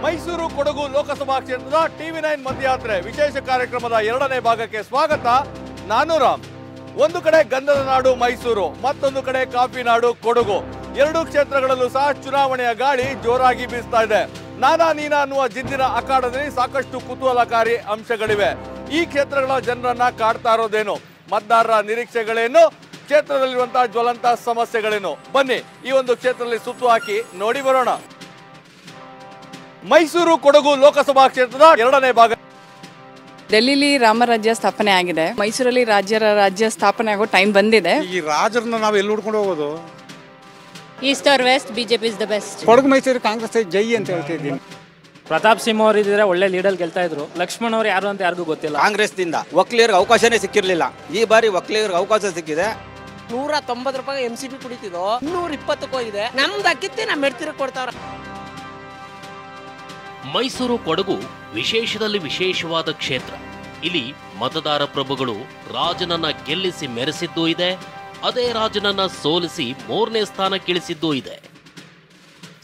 ಮೈಸೂರು ಕೊಡಗು ಲೋಕಸಭಾ ಕ್ಷೇತ್ರದ TV9 ಮಧ್ಯಯಾತ್ರೆ ವಿಶೇಷ ಕಾರ್ಯಕ್ರಮದ 2ನೇ ಭಾಗಕ್ಕೆ ಸ್ವಾಗತ. ನಾನು ರಾಮ್. ಒಂದು ಕಡೆ ಗಂಧದ ನಾಡು ಮೈಸೂರು, ಮತ್ತೊಂದು ಕಡೆ ಕಾಫಿ ನಾಡು ಕೊಡಗು. ಎರಡೂ ಕ್ಷೇತ್ರಗಳಲ್ಲೂ ಸಹ ಚುನಾವಣೆಯ ಗಾಳಿ ಜೋರಾಗಿ ಬೀಸ್ತಾ ಇದೆ. ನಾನಾ ನೀನಾ ಅನ್ನುವ ಜಿದ್ದಿನ ಅಖಾಡದಲ್ಲಿ ಸಾಕಷ್ಟು ಕುತೂಹಲಕಾರಿ ಅಂಶಗಳಿವೆ. ಈ ಕ್ಷೇತ್ರಗಳ ಜನರನ್ನ ಕಾಡ್ತಾ ಇರೋದೇನು, ಮತದಾರರ ನಿರೀಕ್ಷೆಗಳೇನು, ಕ್ಷೇತ್ರದಲ್ಲಿರುವಂತಹ ಜ್ವಲಂತ ಸಮಸ್ಯೆಗಳೇನು, ಬನ್ನಿ ಈ ಒಂದು ಕ್ಷೇತ್ರದಲ್ಲಿ ಸುತ್ತು ಹಾಕಿ ನೋಡಿ ಬರೋಣ. ಮೈಸೂರು ಕೊಡಗು ಲೋಕಸಭಾ ಕ್ಷೇತ್ರದ 2ನೇ ಭಾಗ. ಡೆಲ್ಲಿಲಿ ರಾಮರಾಜ್ಯ ಸ್ಥಾಪನೆ ಆಗಿದೆ, ಮೈಸೂರಲ್ಲಿ ರಾಜ್ಯ ಸ್ಥಾಪನೆ ಆಗೋ ಟೈಮ್ ಬಂದಿದೆ. ಈ ರಾಜರನ್ನ ನಾವು ಎಲ್ಲಿ ಹುಡ್ಕೊಂಡು ಹೋಗೋದು? East or west, BJP is the best. Kodagu Mysuru Congress ಜೈ ಅಂತ ಹೇಳ್ತಿದ್ದೀನಿ. ಪ್ರತಾಪ್ ಸಿಂಹ ಅವರು ಇದ್ರೆ ಒಳ್ಳೆ ಲೀಡರ್ ಗೆಲ್ತಾ ಇದ್ರು. ಲಕ್ಷ್ಮಣ್ ಅವರು ಯಾರು ಅಂತ ಯಾರಿಗೂ ಗೊತ್ತಿಲ್ಲ. ಕಾಂಗ್ರೆಸ್ ದಿಂದ ಒಕ್ಕಲಿಗರಿಗೆ ಅವಕಾಶನೇ ಸಿಕ್ಕಿರ್ಲಿಲ್ಲ, ಈ ಬಾರಿ ಒಕ್ಕಲಿಗರಿಗೆ ಅವಕಾಶ ಸಿಕ್ಕಿದೆ. 190 ರೂಪಾಯಿ MCP ಕುಡಿತಿದ್ದು 120 ಹೋಗಿದೆ. ನಮ್ದು ಅಕ್ಕಿತ್ತೆ ನಮ್ಮ ಹೆಡ್ತಿರ ಕೊಡ್ತಾರ. ಮೈಸೂರು ಕೊಡಗು ವಿಶೇಷದಲ್ಲಿ ವಿಶೇಷವಾದ ಕ್ಷೇತ್ರ. ಇಲ್ಲಿ ಮತದಾರ ಪ್ರಭುಗಳು ರಾಜನನ್ನ ಗೆಲ್ಲಿಸಿ ಮೆರೆಸಿದ್ದೂ ಇದೆ, ಅದೇ ರಾಜನನ್ನ ಸೋಲಿಸಿ 3ನೇ ಸ್ಥಾನಕ್ಕಿಳಿಸಿದ್ದೂ ಇದೆ.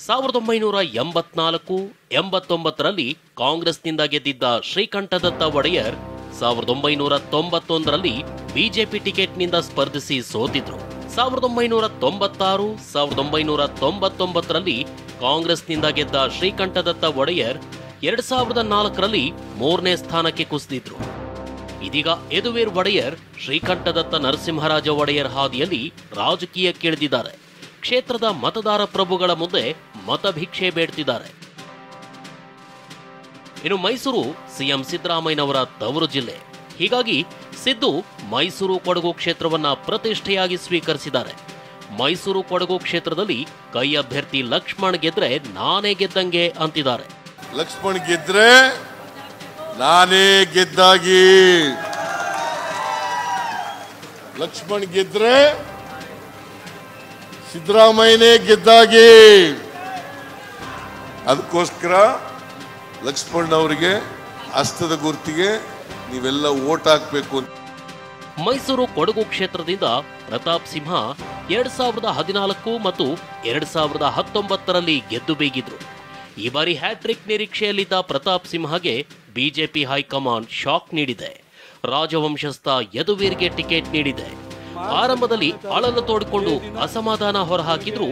1984-89ರಲ್ಲಿ ಕಾಂಗ್ರೆಸ್ನಿಂದ ಗೆದ್ದಿದ್ದ ಶ್ರೀಕಂಠದತ್ತ ಒಡೆಯರ್ 1991ರಲ್ಲಿ ಬಿಜೆಪಿ ಟಿಕೆಟ್ನಿಂದ ಸ್ಪರ್ಧಿಸಿ ಸೋತಿದ್ರು. 1996-1999ರಲ್ಲಿ ಕಾಂಗ್ರೆಸ್ನಿಂದ ಗೆದ್ದ ಶ್ರೀಕಂಠದತ್ತ ಒಡೆಯರ್ 2004ರಲ್ಲಿ 3ನೇ ಸ್ಥಾನಕ್ಕೆ ಕುಸಿದಿದ್ರು. ಇದೀಗ ಯದುವೀರ್ ಒಡೆಯರ್ ಶ್ರೀಕಂಠದತ್ತ ನರಸಿಂಹರಾಜ ಒಡೆಯರ್ ಹಾದಿಯಲ್ಲಿ ರಾಜಕೀಯಕ್ಕಿಳಿದಿದ್ದಾರೆ. ಕ್ಷೇತ್ರದ ಮತದಾರ ಪ್ರಭುಗಳ ಮುಂದೆ ಮತಭಿಕ್ಷೆ ಬೇಡ್ತಿದ್ದಾರೆ. ಇನ್ನು ಮೈಸೂರು ಸಿಎಂ ಸಿದ್ದರಾಮಯ್ಯನವರ ತವರು ಜಿಲ್ಲೆ. ಹೀಗಾಗಿ ಸಿದ್ದು ಮೈಸೂರು ಕೊಡಗು ಕ್ಷೇತ್ರವನ್ನ ಪ್ರತಿಷ್ಠೆಯಾಗಿ ಸ್ವೀಕರಿಸಿದ್ದಾರೆ. ಮೈಸೂರು ಕೊಡಗು ಕ್ಷೇತ್ರದಲ್ಲಿ ಕೈ ಅಭ್ಯರ್ಥಿ ಲಕ್ಷ್ಮಣ್ ಗೆದ್ರೆ ನಾನೇ ಗೆದ್ದಂಗೆ ಅಂತಿದ್ದಾರೆ. ಲಕ್ಷ್ಮಣ್ ಗೆದ್ರೆ ನಾನೇ ಗೆದ್ದಾಗಿ, ಲಕ್ಷ್ಮಣ್ ಗೆದ್ರೆ ಸಿದ್ದರಾಮಯ್ಯನೇ ಗೆದ್ದಾಗಿ. ಅದಕ್ಕೋಸ್ಕರ ಲಕ್ಷ್ಮಣ್ ಅವರಿಗೆ ಹಸ್ತದ ಗುರ್ತಿಗೆ ನೀವೆಲ್ಲ ವೋಟ್ ಹಾಕ್ಬೇಕು. ಮೈಸೂರು ಕೊಡಗು ಕ್ಷೇತ್ರದಿಂದ ಪ್ರತಾಪ್ ಸಿಂಹ 2014 ಮತ್ತು 2019ರಲ್ಲಿ ಗೆದ್ದು ಬೀಗಿದ್ರು. ಈ ಬಾರಿ ಹ್ಯಾಟ್ರಿಕ್ ನಿರೀಕ್ಷೆಯಲ್ಲಿದ್ದ ಪ್ರತಾಪ್ ಸಿಂಹಗೆ ಬಿಜೆಪಿ ಹೈಕಮಾಂಡ್ ಶಾಕ್ ನೀಡಿದೆ. ರಾಜವಂಶಸ್ಥ ಯದುವೀರ್ಗೆ ಟಿಕೆಟ್ ನೀಡಿದೆ. ಆರಂಭದಲ್ಲಿ ಅಳಲು ತೋಡಿಕೊಂಡು ಅಸಮಾಧಾನ ಹೊರಹಾಕಿದ್ರು.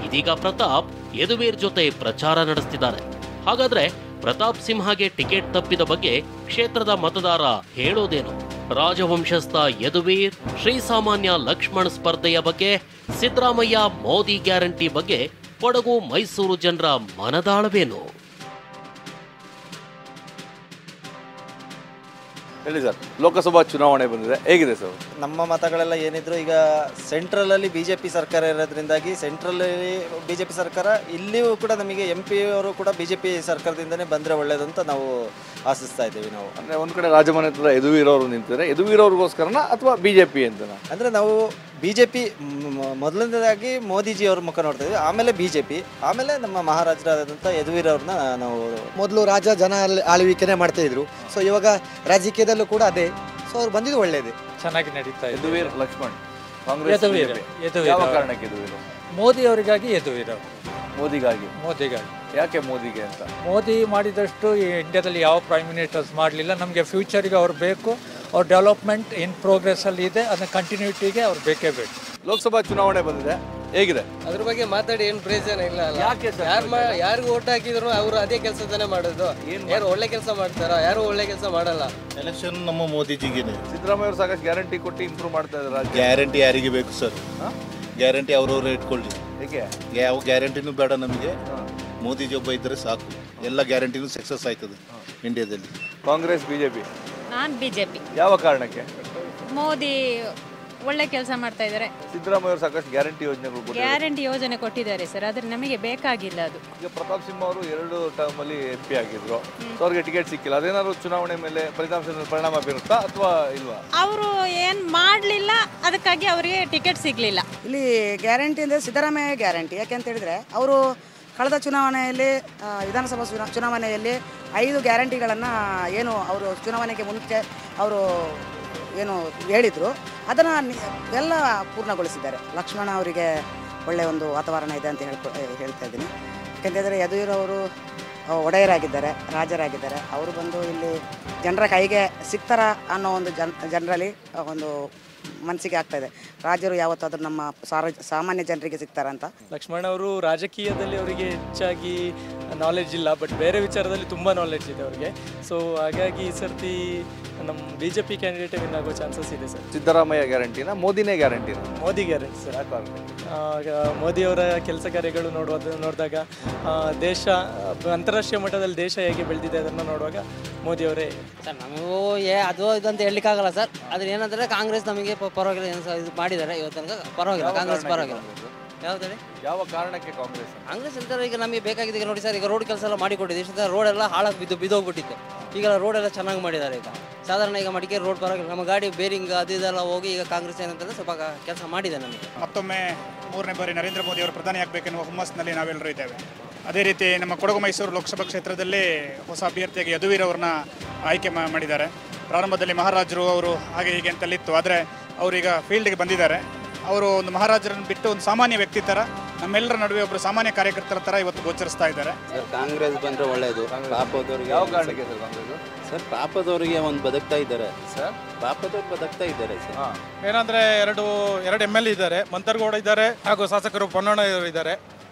ಇದೀಗ ಪ್ರತಾಪ್ ಯದುವೀರ್ ಜೊತೆ ಪ್ರಚಾರ ನಡೆಸ್ತಿದ್ದಾರೆ. ಹಾಗಾದ್ರೆ ಪ್ರತಾಪ್ ಸಿಂಹಗೆ ಟಿಕೆಟ್ ತಪ್ಪಿದ ಬಗ್ಗೆ ಕ್ಷೇತ್ರದ ಮತದಾರ ಹೇಳೋದೇನು? ರಾಜವಂಶಸ್ಥ ಯದುವೀರ್ ಶ್ರೀಸಾಮಾನ್ಯ ಲಕ್ಷ್ಮಣ್ ಸ್ಪರ್ಧೆಯ ಬಗ್ಗೆ, ಸಿದ್ದರಾಮಯ್ಯ ಮೋದಿ ಗ್ಯಾರಂಟಿ ಬಗ್ಗೆ ಕೊಡಗು ಮೈಸೂರು ಜನರ ಮನದಾಳವೇನು? ಹೇಳಿ ಸರ್, ಲೋಕಸಭಾ ಚುನಾವಣೆ ಬಂದಿದೆ, ಹೇಗಿದೆ ಸರ್? ನಮ್ಮ ಮತಗಳೆಲ್ಲ ಏನಿದ್ರು ಈಗ ಸೆಂಟ್ರಲ್ ಅಲ್ಲಿ ಬಿಜೆಪಿ ಸರ್ಕಾರ ಇರೋದ್ರಿಂದಾಗಿ ಸೆಂಟ್ರಲ್ ಬಿಜೆಪಿ ಸರ್ಕಾರ, ಇಲ್ಲಿಯೂ ಕೂಡ ನಮಗೆ MP ಅವರು ಕೂಡ ಬಿಜೆಪಿ ಸರ್ಕಾರದಿಂದನೇ ಬಂದ್ರೆ ಒಳ್ಳೇದು ಅಂತ ನಾವು ಆಶಿಸ್ತಾ ಇದ್ದೀವಿ. ನಾವು ಅಂದ್ರೆ ಒಂದ್ ಕಡೆ ರಾಜಮನೆ ಹತ್ರ ಯದುವೀರ್ ಅವರು ನಿಂತಿದ್ದಾರೆ, ಯದುವೀರ್ ಅವ್ರಿಗೋಸ್ಕರನ ಅಥವಾ ಬಿಜೆಪಿ ಅಂತನಾ? ಅಂದ್ರೆ ನಾವು ಬಿಜೆಪಿ ಮೊದಲನೇದಾಗಿ ಮೋದಿಜಿ ಅವ್ರ ಮುಖ ನೋಡ್ತಾ ಇದ್ವಿ, ಆಮೇಲೆ ಬಿಜೆಪಿ, ಆಮೇಲೆ ನಮ್ಮ ಮಹಾರಾಜರಾದಂಥ ಯದುವೀರ್ ಅವ್ರನ್ನ ನಾವು ಮೊದಲು ರಾಜ ಜನ ಆಳ್ವಿಕೆನೆ ಮಾಡ್ತಾ ಇದ್ರು. ಸೊ ಇವಾಗ ರಾಜಕೀಯದಲ್ಲೂ ಕೂಡ ಅದೇ. ಸೊ ಅವ್ರು ಬಂದಿದ್ದು ಒಳ್ಳೇದೇ, ಚೆನ್ನಾಗಿ ನಡೀತಾ ಇದೆ. ಯದುವೀರ್ ಲಕ್ಷ್ಮಣ್ ಕಾಂಗ್ರೆಸ್ ಯದುವೀರ್ ಯಾವ ಕಾರಣಕ್ಕೆ ಯದುವೀರ್? ಮೋದಿ ಅವರಿಗಾಗಿ ಯದುವೀರ್ ಅವರು. ಮೋದಿಗಾಗಿ? ಯಾಕೆ ಮೋದಿಗೆ ಅಂತ? ಮೋದಿ ಮಾಡಿದಷ್ಟು ಈ ಇಂಡಿಯಾದಲ್ಲಿ ಯಾವ ಪ್ರೈಮ್ ಮಿನಿಸ್ಟರ್ಸ್ ಮಾಡಲಿಲ್ಲ. ನಮಗೆ ಫ್ಯೂಚರ್ಗೆ ಅವ್ರು ಬೇಕು. ಅವ್ರ ಡೆವಲಪ್ಮೆಂಟ್ ಇನ್ ಪ್ರೋಗ್ರೆಸ್ ಅಲ್ಲಿ ಇದೆ, ಅದನ್ನ ಕಂಟಿನ್ಯೂಟಿಗೆ ಅವ್ರು ಬೇಕೇ ಬೇಕು. ಲೋಕಸಭಾ ಚುನಾವಣೆ ಬಂದಿದೆ, ಹೇಗಿದೆ? ಅದ್ರ ಬಗ್ಗೆ ಮಾತಾಡಿ ಏನು ಪ್ರಯೋಜನ ಇಲ್ಲ. ಯಾಕೆ ಸರ್? ಯಾರಿಗೂ ಓಟ್ ಹಾಕಿದ್ರು ಅವರು ಅದೇ ಕೆಲಸದನ್ನೇ ಮಾಡೋದು. ಯಾರು ಒಳ್ಳೆ ಕೆಲಸ ಮಾಡ್ತಾರ? ಯಾರು ಒಳ್ಳೆ ಕೆಲಸ ಮಾಡಲ್ಲ. ಎಲೆಕ್ಷನ್ ನಮ್ಮ ಮೋದಿಜಿಗೆನೆ. ಸಿದ್ದರಾಮಯ್ಯ ಅವರು ಸಾಕಷ್ಟು ಗ್ಯಾರಂಟಿ ಕೊಟ್ಟು ಇಂಪ್ರೂವ್ ಮಾಡ್ತಾ ಇದ್ದಾರೆ. ಗ್ಯಾರಂಟಿ ಯಾರಿಗೆ ಬೇಕು ಸರ್? ಗ್ಯಾರಂಟಿ ಅವ್ರವ್ರು ಇಟ್ಕೊಳ್ಳಿ. ಹೇಗೆ? ಯಾವ ಗ್ಯಾರಂಟಿನೂ ಬೇಡ ನಮಗೆ, ಮೋದಿಜಿ ಒಬ್ಬ ಇದ್ರೆ ಸಾಕು, ಎಲ್ಲ ಗ್ಯಾರಂಟಿನೂ ಸಕ್ಸಸ್ ಆಯ್ತದೆ ಇಂಡಿಯಾದಲ್ಲಿ. ಕಾಂಗ್ರೆಸ್ ಬಿಜೆಪಿ? ನಾನ್ ಬಿಜೆಪಿ. ಯಾವ ಕಾರಣಕ್ಕೆ? ಮೋದಿ ಒಳ್ಳೆ ಕೆಲಸ ಮಾಡ್ತಾ ಇದ್ದಾರೆ. ಸಿದ್ದರಾಮಯ್ಯ ಅವರು ಸಾಕಷ್ಟು ಗ್ಯಾರಂಟಿ ಯೋಜನೆಗಳು ಗ್ಯಾರಂಟಿ ಯೋಜನೆ ಕೊಟ್ಟಿದ್ದಾರೆ ಸರ್, ಆದ್ರೆ ನಮಗೆ ಬೇಕಾಗಿಲ್ಲ ಅದು. ಈಗ ಪ್ರತಾಪ್ ಸಿಂಹ ಅವರು 2 ಟರ್ಮ್ ಅಲ್ಲಿ MP ಆಗಿದ್ರು, ಅವ್ರಿಗೆ ಟಿಕೆಟ್ ಸಿಕ್ಕಿಲ್ಲ. ಅದೇನಾದ್ರು ಚುನಾವಣೆ ಮೇಲೆ ಫಲಿತಾಂಶದ ಪರಿಣಾಮ ಬೀರುತ್ತಾ ಅಥವಾ ಇಲ್ವಾ? ಅವರು ಏನ್ ಮಾಡ್ಲಿಲ್ಲ, ಅದಕ್ಕಾಗಿ ಅವರಿಗೆ ಟಿಕೆಟ್ ಸಿಗ್ಲಿಲ್ಲ. ಇಲ್ಲಿ ಗ್ಯಾರಂಟಿ ಅಂದರೆ ಸಿದ್ದರಾಮಯ್ಯ ಗ್ಯಾರಂಟಿ. ಯಾಕೆಂತ ಹೇಳಿದ್ರೆ ಅವರು ಕಳೆದ ಚುನಾವಣೆಯಲ್ಲಿ ವಿಧಾನಸಭಾ ಚುನಾವಣೆಯಲ್ಲಿ 5 ಗ್ಯಾರಂಟಿಗಳನ್ನು ಏನು ಅವರು ಚುನಾವಣೆಗೆ ಮುಂಚೆ ಅವರು ಏನು ಹೇಳಿದರು ಅದನ್ನು ಎಲ್ಲ ಪೂರ್ಣಗೊಳಿಸಿದ್ದಾರೆ. ಲಕ್ಷ್ಮಣ ಅವರಿಗೆ ಒಳ್ಳೆಯ ಒಂದು ವಾತಾವರಣ ಇದೆ ಅಂತ ಹೇಳ್ತಾ ಇದ್ದೀನಿ. ಯಾಕೆಂತಂದರೆ ಯದುವೀರ್ ಅವರು ಒಡೆಯರಾಗಿದ್ದಾರೆ, ರಾಜರಾಗಿದ್ದಾರೆ. ಅವರು ಬಂದು ಇಲ್ಲಿ ಜನರ ಕೈಗೆ ಸಿಗ್ತಾರ ಅನ್ನೋ ಒಂದು ಜನರಲ್ಲಿ ಒಂದು ಮನಸ್ಸಿಗೆ ಆಗ್ತಾಯಿದೆ. ರಾಜರು ಯಾವತ್ತಾದರೂ ನಮ್ಮ ಸಾಮಾನ್ಯ ಜನರಿಗೆ ಸಿಗ್ತಾರಂತ. ಲಕ್ಷ್ಮಣ್ ಅವರು ರಾಜಕೀಯದಲ್ಲಿ ಅವರಿಗೆ ಹೆಚ್ಚಾಗಿ ನಾಲೆಡ್ಜ್ ಇಲ್ಲ, ಬಟ್ ಬೇರೆ ವಿಚಾರದಲ್ಲಿ ತುಂಬ ನಾಲೆಡ್ಜ್ ಇದೆ ಅವರಿಗೆ. ಸೊ ಹಾಗಾಗಿ ಈ ಸರ್ತಿ ನಮ್ಮ BJP ಕ್ಯಾಂಡಿಡೇಟ್ ವಿನ್ ಆಗೋ ಚಾನ್ಸಸ್ ಇದೆ ಸರ್. ಸಿದ್ದರಾಮಯ್ಯ ಗ್ಯಾರಂಟಿನ ಮೋದಿನೇ ಗ್ಯಾರಂಟಿನ? Modi guarantee sir. ಮೋದಿಯವರ ಕೆಲಸ ಕಾರ್ಯಗಳು ನೋಡಿದಾಗ ದೇಶ ಅಂತಾರಾಷ್ಟ್ರೀಯ ಮಟ್ಟದಲ್ಲಿ ದೇಶ ಹೇಗೆ ಬೆಳೆದಿದೆ ಅದನ್ನು ನೋಡುವಾಗ ಮೋದಿಯವರೇ ಸರ್. ನಮಗೂ ಅದು ಇದಂತ ಹೇಳಲಿಕ್ಕಾಗಲ್ಲ ಸರ್. ಆದರೆ ಏನಂದರೆ ಕಾಂಗ್ರೆಸ್ ನಮಗೆ ಪರವಾಗಿಲ್ಲ ಇದು ಮಾಡಿದ್ದಾರೆ ಇವತ್ತು ತನಕ. ಪರವಾಗಿಲ್ಲ, ಕಾಂಗ್ರೆಸ್ ಪರವಾಗಿಲ್ಲ. ಯಾವುದೇ ಯಾವ ಕಾರಣಕ್ಕೆ ಕಾಂಗ್ರೆಸ್ ಅಂತಾರೆ ಈಗ ನಮಗೆ ಬೇಕಾಗಿದೆ. ಈಗ ನೋಡಿ ಸರ್, ಈಗ ರೋಡ್ ಕೆಲಸ ಎಲ್ಲ ಮಾಡಿಕೊಟ್ಟಿದೆ. ಇಷ್ಟು ರೋಡ್ ಎಲ್ಲ ಹಾಳಾಗಿ ಬಿದ್ದೋಗ್ಬಿಟ್ಟಿತ್ತು. ಈಗ ರೋಡ್ ಎಲ್ಲ ಚೆನ್ನಾಗಿ ಮಾಡಿದ್ದಾರೆ. ಈಗ ಸಾಧಾರಣ ಈಗ ಮಡಿಕೇರಿ ರೋಡ್ ಪರವಾಗಿಲ್ಲ. ನಮ್ಮ ಗಾಡಿ ಬೇರಿಂಗ್ ಅದು ಇದೆಲ್ಲ ಹೋಗಿ ಈಗ ಕಾಂಗ್ರೆಸ್ ಏನಂತಂದರೆ ಸ್ವಲ್ಪ ಕೆಲಸ ಮಾಡಿದೆ ನಮಗೆ. ಮತ್ತೊಮ್ಮೆ 3ನೇ ಬಾರಿ ನರೇಂದ್ರ ಮೋದಿ ಅವರು ಪ್ರಧಾನಿ ಆಗಬೇಕೆನ್ನುವ ಹುಮ್ಮಸ್ಸಿನಲ್ಲಿ ನಾವೆಲ್ಲರೂ ಇದ್ದೇವೆ. ಅದೇ ರೀತಿ ನಮ್ಮ ಕೊಡಗು ಮೈಸೂರು ಲೋಕಸಭಾ ಕ್ಷೇತ್ರದಲ್ಲಿ ಹೊಸ ಅಭ್ಯರ್ಥಿಯಾಗಿ ಯದುವೀರ್ ಅವ್ರನ್ನ ಆಯ್ಕೆ ಮಾಡಿದ್ದಾರೆ. ಪ್ರಾರಂಭದಲ್ಲಿ ಮಹಾರಾಜರು ಅವರು ಹಾಗೆ ಹೀಗೆ ಅಂತಲ್ಲಿತ್ತು, ಆದರೆ ಅವರೀಗ ಫೀಲ್ಡ್ಗೆ ಬಂದಿದ್ದಾರೆ. ಅವರು ಒಂದು ಮಹಾರಾಜರನ್ನು ಬಿಟ್ಟು ಒಂದು ಸಾಮಾನ್ಯ ವ್ಯಕ್ತಿ ಥರ ನಮ್ಮೆಲ್ಲರ ನಡುವೆ ಒಬ್ಬರು ಸಾಮಾನ್ಯ ಕಾರ್ಯಕರ್ತರ ಥರ ಇವತ್ತು ಗೋಚರಿಸ್ತಾ ಇದ್ದಾರೆ. ಸರ್ ಕಾಂಗ್ರೆಸ್ ಬಂದರೆ ಒಳ್ಳೆಯದು. ಪಾಪದವ್ರಿಗೆ ಯಾವ ಕಾರಣಕ್ಕೆ ಸರ್? ಪಾಪದವರಿಗೆ ಒಂದು ಬದುಕ್ತಾ ಇದ್ದಾರೆ ಸರ್. ಪಾಪದವ್ರು ಬದುಕ್ತಾ ಇದ್ದಾರೆ ಸರ್. ಏನಂದರೆ ಎರಡು MLA ಇದ್ದಾರೆ, ಮಂತರ್ಗೌಡ ಇದ್ದಾರೆ ಹಾಗೂ ಶಾಸಕರು ಪೊನ್ನಣ್ಣ ಇದ್ದಾರೆ.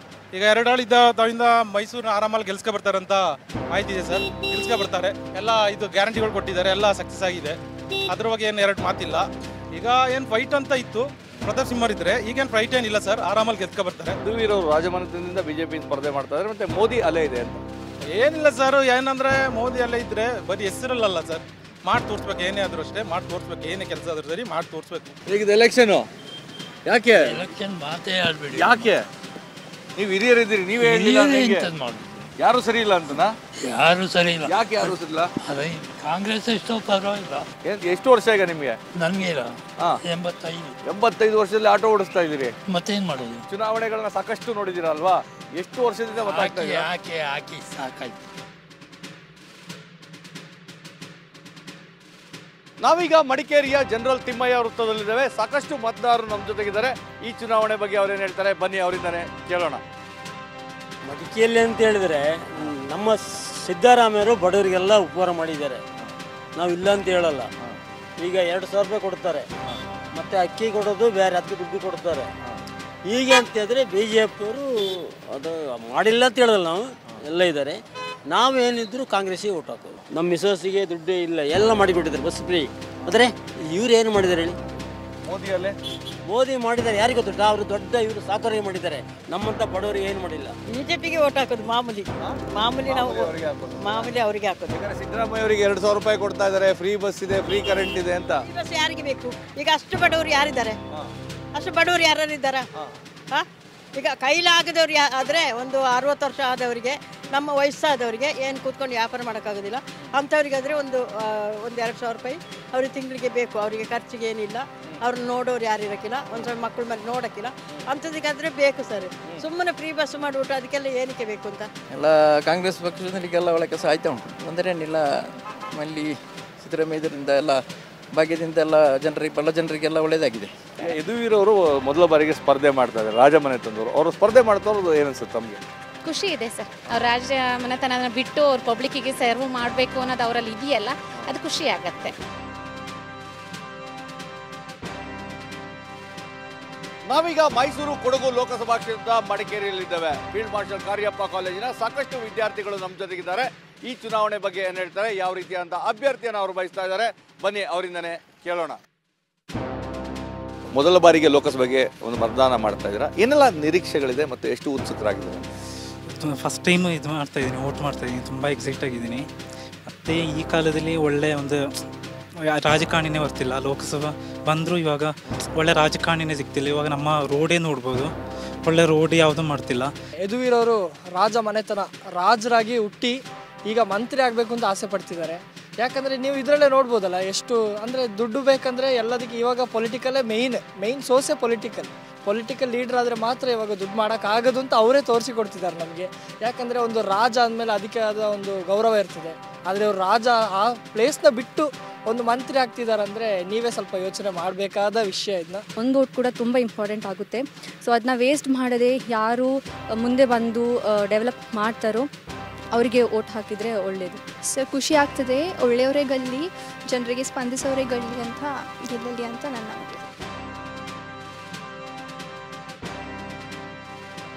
ಈಗ 2 ಆಳಿಂದ ಮೈಸೂರಿನ ಆರಾಮಲ್ಲಿ ಗೆಲ್ಸ್ಕೊ ಬರ್ತಾರೆ ಅಂತ ಮಾಹಿತಿ ಇದೆ ಸರ್. ಗೆಲ್ಸ್ಕೊ ಬರ್ತಾರೆ. ಎಲ್ಲ ಇದು ಗ್ಯಾರಂಟಿಗಳು ಕೊಟ್ಟಿದ್ದಾರೆ, ಎಲ್ಲ ಸಕ್ಸಸ್ ಆಗಿದೆ. ಅದ್ರ ಬಗ್ಗೆ ಏನು 2 ಮಾತಿಲ್ಲ. ಈಗ ಏನು ಫೈಟ್ ಅಂತ ಇತ್ತು ಪ್ರತಾಪ್ ಸಿಂಹ ಇದ್ರೆ, ಈಗೇನು ಫೈಟ್ ಏನಿಲ್ಲ ಸರ್. ಆರಾಮಲ್ಲಿ ಗೆದ್ಕೊ ಬರ್ತಾರೆ. ಯದುವೀರ್ ಅವರು ರಾಜಮನೆತನದಿಂದ BJP ಸ್ಪರ್ಧೆ ಮಾಡ್ತಾ ಇದ್ದಾರೆ. ಮತ್ತೆ ಮೋದಿ ಅಲೆ ಇದೆ ಅಂತ ಏನಿಲ್ಲ ಸರ್. ಏನಂದ್ರೆ ಮೋದಿ ಅಲ್ಲೇ ಇದ್ರೆ ಬರೀ ಹೆಸರಲ್ಲ ಸರ್, ಮಾಡಿ ತೋರಿಸ್ಬೇಕು. ಏನೇ ಆದ್ರೂ ಅಷ್ಟೇ ಮಾಡಿ ತೋರಿಸ್ಬೇಕು. ಏನೇ ಕೆಲಸ ಆದ್ರೂ ಸರಿ ಮಾಡಿ ತೋರಿಸ್ಬೇಕು. ಈಗ ಎಲೆಕ್ಷನ್ ಯಾಕೆ ಮಾತೇ ಆಡ್ಬೇಡಿ. ಯಾಕೆ ನೀವು ಹಿರಿಯರಿದ್ದೀರಿ, ನೀವೇ ಹೇಳಿಲ್ಲ ಯಾರು ಸರಿ ಇಲ್ಲ ಅಂತನಾ? ಯಾರು ಸರಿ ಇಲ್ಲ. ಯಾಕೆ ಯಾರು ಸರಿ ಇಲ್ಲ? ಅದೇ ಕಾಂಗ್ರೆಸ್ ಎಷ್ಟೋ ಪರವಾಗಿಲ್ಲ. ಎಷ್ಟು ವರ್ಷ ಈಗ ನಿಮಗೆ? ನನಗೆ 85 ವರ್ಷದಲ್ಲಿ ಆಟೋ ಓಡಿಸ್ತಾ ಇದ್ದೀರಿ. ಮತ್ತೇನ್ ಮಾಡೋದು? ಚುನಾವಣೆಗಳನ್ನ ಸಾಕಷ್ಟು ನೋಡಿದಿರ ಅಲ್ವಾ? ಎಷ್ಟು ವರ್ಷದಿಂದ ಗೊತ್ತಾಗ್ತಾ ಇದೆ? ಹಾಕಿ ಸಾಕಾಯ್ತು. ನಾವೀಗ ಮಡಿಕೇರಿಯ ಜನರಲ್ ತಿಮ್ಮಯ್ಯ ವೃತ್ತದಲ್ಲಿದ್ದೇವೆ. ಸಾಕಷ್ಟು ಮತದಾರರು ನಮ್ಮ ಜೊತೆಗಿದ್ದಾರೆ. ಈ ಚುನಾವಣೆ ಬಗ್ಗೆ ಅವ್ರೇನು ಹೇಳ್ತಾರೆ ಬನ್ನಿ ಅವರಿಂದಾನೆ ಕೇಳೋಣ. ಮಡಿಕೇರಿಯಲ್ಲಿ ಅಂತ ಹೇಳಿದ್ರೆ ನಮ್ಮ ಸಿದ್ದರಾಮಯ್ಯರು ಬಡವರಿಗೆಲ್ಲ ಉಪಕಾರ ಮಾಡಿದ್ದಾರೆ. ನಾವು ಇಲ್ಲ ಅಂತ ಹೇಳಲ್ಲ. ಈಗ 2,000 ರೂಪಾಯಿ ಕೊಡ್ತಾರೆ, ಮತ್ತು ಅಕ್ಕಿ ಕೊಡೋದು ಬೇರೆ, ಅದಕ್ಕೆ ದುಡ್ಡು ಕೊಡ್ತಾರೆ. ಹೀಗೆ ಅಂತ ಹೇಳಿದ್ರೆ BJP ಅವರು ಅದು ಮಾಡಿಲ್ಲ ಅಂತ ಹೇಳಲ್ಲ. ನಾವು ಎಲ್ಲ ಇದ್ದಾರೆ. ನಾವೇನಿದ್ರು ಕಾಂಗ್ರೆಸ್ಸಿಗೆ ಓಟ್ ಹಾಕೋದು. ನಮ್ಮ ಮಿಸಸ್ಸಿಗೆ ದುಡ್ಡೇ ಇಲ್ಲ, ಎಲ್ಲ ಮಾಡಿಕೊಟ್ಟಿದ್ದಾರೆ ಬಸ್ ಫ್ರೀ. ಆದರೆ ಇವ್ರು ಏನು ಮಾಡಿದ್ದಾರೆ ಹೇಳಿ? ಮೋದಿ ಮಾಡಿದ್ದಾರೆ. ಯಾರಿಗೆ ಗೊತ್ತು? ಅವರು ದೊಡ್ಡ ಇವರು ಸಾಕಾರ ಮಾಡಿದ್ದಾರೆ. ನಮ್ಮಂಥ ಬಡವರಿಗೆ ಏನು ಮಾಡಿಲ್ಲ. BJPಗೆ ಓಟ್ ಹಾಕೋದು ಮಾಮೂಲಿ ನಾವು ಮಾಮೂಲಿ ಅವರಿಗೆ ಹಾಕೋದು. ಸಿದ್ದರಾಮಯ್ಯ ಅವರಿಗೆ 2,000 ರೂಪಾಯಿ ಕೊಡ್ತಾ ಇದ್ದಾರೆ, ಫ್ರೀ ಬಸ್ ಇದೆ, ಫ್ರೀ ಕರೆಂಟ್ ಇದೆ ಅಂತ. ಬಸ್ ಯಾರಿಗೆ ಬೇಕು? ಈಗ ಅಷ್ಟು ಬಡವರು ಯಾರಿದ್ದಾರೆ? ಅಷ್ಟು ಬಡವರು ಯಾರಿದ್ದಾರಾ? ಈಗ ಕೈಲಾಗದವ್ರು ಆದರೆ ಒಂದು 60 ವರ್ಷ ಆದವರಿಗೆ, ನಮ್ಮ ವಯಸ್ಸಾದವರಿಗೆ ಏನು ಕೂತ್ಕೊಂಡು ವ್ಯಾಪಾರ ಮಾಡೋಕ್ಕಾಗೋದಿಲ್ಲ. ಅಂಥವ್ರಿಗಾದರೆ ಒಂದು 2,000 ರೂಪಾಯಿ ಅವ್ರಿಗೆ ತಿಂಗಳಿಗೆ ಬೇಕು. ಅವರಿಗೆ ಖರ್ಚಿಗೆ ಏನಿಲ್ಲ, ಅವ್ರನ್ನ ನೋಡೋರು ಯಾರು ಇರೋಕ್ಕಿಲ್ಲ, ಒಂದು ಸ್ವಲ್ಪ ಮಕ್ಕಳ ಮೇಲೆ ನೋಡೋಕ್ಕಿಲ್ಲ. ಅಂಥದಕ್ಕಾದರೆ ಬೇಕು ಸರ್. ಸುಮ್ಮನೆ ಫ್ರೀ ಬಸ್ ಮಾಡಿಬಿಟ್ಟು ಅದಕ್ಕೆಲ್ಲ ಏನಕ್ಕೆ ಬೇಕು ಅಂತ ಎಲ್ಲ ಕಾಂಗ್ರೆಸ್ ಪಕ್ಷದಲ್ಲಿಗೆಲ್ಲ ಒಳ್ಳೆ ಕೆಲಸ ಆಯ್ತಾ ಉಂಟು. ತೊಂದರೆಯೇನಿಲ್ಲ. ಅಲ್ಲಿ ಸಿದ್ದರಾಮಯ್ಯದಿಂದ ಎಲ್ಲ ಭಾಗ್ಯದಿಂದ ಎಲ್ಲ ಜನರಿಗೆ, ಬಲ್ಲ ಜನರಿಗೆಲ್ಲ ಒಳ್ಳೇದಾಗಿದೆ. ಯದುವೀರ್ ಅವರು ಮೊದಲ ಬಾರಿಗೆ ಸ್ಪರ್ಧೆ ಮಾಡ್ತಾ ಇದ್ದಾರೆ, ರಾಜಮನೆತನದವರು. ಅವರು ಸ್ಪರ್ಧೆ ಮಾಡ್ತಾರೋದು ಏನನ್ಸುತ್ತೆ ತಮಗೆ? ಖುಷಿ ಇದೆ ಸರ್. ಅವ್ರು ರಾಜ ಮನೆತನ ಬಿಟ್ಟು ಅವ್ರು ಪಬ್ಲಿಕ್ಕಿಗೆ ಸರ್ವ್ ಮಾಡಬೇಕು ಅನ್ನೋದು ಅವರಲ್ಲಿ ಇದೆಯಲ್ಲ, ಅದು ಖುಷಿ ಆಗತ್ತೆ. ನಾವೀಗ ಮೈಸೂರು ಕೊಡಗು ಲೋಕಸಭಾ ಕ್ಷೇತ್ರದ ಮಡಿಕೇರಿಯಲ್ಲಿದ್ದೇವೆ. ಫೀಲ್ಡ್ ಮಾರ್ಷಲ್ ಕಾರ್ಯಪ್ಪ ಕಾಲೇಜಿನ ಸಾಕಷ್ಟು ವಿದ್ಯಾರ್ಥಿಗಳು ನಮ್ಮ ಜೊತೆಗಿದ್ದಾರೆ. ಈ ಚುನಾವಣೆ ಬಗ್ಗೆ ಏನು ಹೇಳ್ತಾರೆ, ಯಾವ ರೀತಿಯಾದಂಥ ಅಭ್ಯರ್ಥಿಯನ್ನು ಅವರು ಬಯಸ್ತಾ ಇದ್ದಾರೆ, ಬನ್ನಿ ಅವರಿಂದನೇ ಕೇಳೋಣ. ಮೊದಲ ಬಾರಿಗೆ ಲೋಕಸಭೆಗೆ ಒಂದು ಮತದಾನ ಮಾಡ್ತಾ ಇದ್ದೀರಾ, ಏನೆಲ್ಲ ನಿರೀಕ್ಷೆಗಳಿದೆ ಮತ್ತು ಎಷ್ಟು ಉತ್ಸುಕರಾಗಿದ್ದಾರೆ? ಫಸ್ಟ್ ಟೈಮ್ ಇದು ಮಾಡ್ತಾ ಇದ್ದೀನಿ, ವೋಟ್ ಮಾಡ್ತಾ ಇದ್ದೀನಿ. ತುಂಬ ಎಕ್ಸೈಟ್ ಆಗಿದ್ದೀನಿ. ಮತ್ತು ಈ ಕಾಲದಲ್ಲಿ ಒಳ್ಳೆಯ ಒಂದು ರಾಜಕಾರಣಿನೇ ಬರ್ತಿಲ್ಲ. ಲೋಕಸಭಾ ಬಂದರೂ ಇವಾಗ ಒಳ್ಳೆ ರಾಜಕಾರಣಿನೇ ಸಿಗ್ತಿಲ್ಲ. ಇವಾಗ ನಮ್ಮ ರೋಡೇ ನೋಡ್ಬೋದು, ಒಳ್ಳೆ ರೋಡ್ ಯಾವುದೂ ಮಾಡ್ತಿಲ್ಲ. ಯದುವೀರ್ ಅವರು ರಾಜ ಮನೆತನ ರಾಜರಾಗಿ ಹುಟ್ಟಿ ಈಗ ಮಂತ್ರಿ ಆಗಬೇಕು ಅಂತ ಆಸೆ ಪಡ್ತಿದ್ದಾರೆ. ಯಾಕಂದರೆ ನೀವು ಇದರಲ್ಲೇ ನೋಡ್ಬೋದಲ್ಲ, ಎಷ್ಟು ಅಂದರೆ ದುಡ್ಡು ಬೇಕಂದರೆ ಎಲ್ಲದಕ್ಕೆ ಇವಾಗ ಪೊಲಿಟಿಕಲ್ಲೇ ಮೇಯ್ನ್ ಸೋರ್ಸೇ ಪೊಲಿಟಿಕಲ್ ಲೀಡರ್ ಆದರೆ ಮಾತ್ರ ಇವಾಗ ದುಡ್ಡು ಮಾಡೋಕ್ಕಾಗೋದು ಅಂತ ಅವರೇ ತೋರಿಸಿಕೊಡ್ತಿದ್ದಾರೆ ನಮಗೆ. ಯಾಕಂದರೆ ಒಂದು ರಾಜ ಅಂದಮೇಲೆ ಅದಕ್ಕೆ ಆದ ಒಂದು ಗೌರವ ಇರ್ತದೆ. ಆದರೆ ಅವರು ರಾಜ ಆ ಪ್ಲೇಸ್ನ ಬಿಟ್ಟು ಒಂದು ಮಂತ್ರಿ ಆಗ್ತಿದ್ದಾರೆ ಅಂದರೆ ನೀವೇ ಸ್ವಲ್ಪ ಯೋಚನೆ ಮಾಡಬೇಕಾದ ವಿಷಯ. ಇದನ್ನ ಒಂದು ವೋಟ್ ಕೂಡ ತುಂಬ ಇಂಪಾರ್ಟೆಂಟ್ ಆಗುತ್ತೆ. ಸೊ ಅದನ್ನ ವೇಸ್ಟ್ ಮಾಡದೆ ಯಾರು ಮುಂದೆ ಬಂದು ಡೆವಲಪ್ ಮಾಡ್ತಾರೋ ಅವರಿಗೆ ಓಟ್ ಹಾಕಿದರೆ ಒಳ್ಳೆಯದು. ಸರ್ ಖುಷಿ ಆಗ್ತದೆ, ಒಳ್ಳೆಯವರೇ ಗೆಲ್ಲಿ, ಜನರಿಗೆ ಸ್ಪಂದಿಸೋರೇ ಗೆಲ್ಲಿ ಅಂತ ಗೆಲ್ಲಲಿ ಅಂತ ನನ್ನ ಅಭಿಪ್ರಾಯ.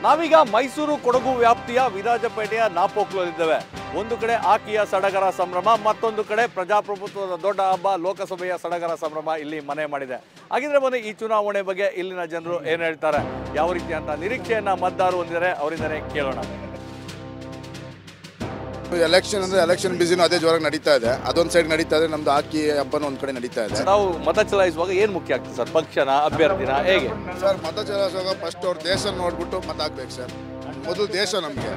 ನಾವೀಗ ಮೈಸೂರು ಕೊಡಗು ವ್ಯಾಪ್ತಿಯ ವಿರಾಜಪೇಟೆಯ ನಾಪೋಕ್ಲಲ್ಲಿದ್ದೇವೆ. ಒಂದು ಕಡೆ ಆಕಿಯ ಸಡಗರ ಸಂಭ್ರಮ, ಮತ್ತೊಂದು ಕಡೆ ಪ್ರಜಾಪ್ರಭುತ್ವದ ದೊಡ್ಡ ಹಬ್ಬ ಲೋಕಸಭೆಯ ಸಡಗರ ಸಂಭ್ರಮ ಇಲ್ಲಿ ಮನೆ ಮಾಡಿದೆ. ಹಾಗಿದ್ರೆ ಬನ್ನಿ ಈ ಚುನಾವಣೆ ಬಗ್ಗೆ ಇಲ್ಲಿನ ಜನರು ಏನು ಹೇಳ್ತಾರೆ, ಯಾವ ರೀತಿ ಅಂತ ನಿರೀಕ್ಷೆಯನ್ನ ಮತದಾರರು ಹೊಂದಿದ್ದಾರೆ, ಅವರಿಂದನೇ ಕೇಳೋಣ. ಎಲೆಕ್ಷನ್ ಅಂದ್ರೆ ಎಲೆಕ್ಷನ್ ಬಿಸಿನೂ ಅದೇ ಜೋರಾಗಿ ನಡೀತಾ ಇದೆ. ಅದೊಂದು ಸೈಡ್ ನಡೀತಾ ಇದೆ, ನಮ್ದು ಆಕಿ ಹಬ್ಬನ ಒಂದ್ ಕಡೆ ನಡೀತಾ ಇದೆ. ನಾವು ಮತ ಚಲಾಯಿಸುವಾಗ ಏನ್ ಮುಖ್ಯ ಆಗ್ತದೆ ಸರ್? ಪಕ್ಷನ, ಅಭ್ಯರ್ಥಿನ, ಹೇಗೆ ಸರ್? ಮತ ಚಲಾಯಿಸುವಾಗ ಫಸ್ಟ್ ಅವ್ರ ದೇಶ ನೋಡ್ಬಿಟ್ಟು ಮತ ಹಾಕ್ಬೇಕು ಸರ್. ಮೊದಲು ದೇಶ ನಮಗೆ,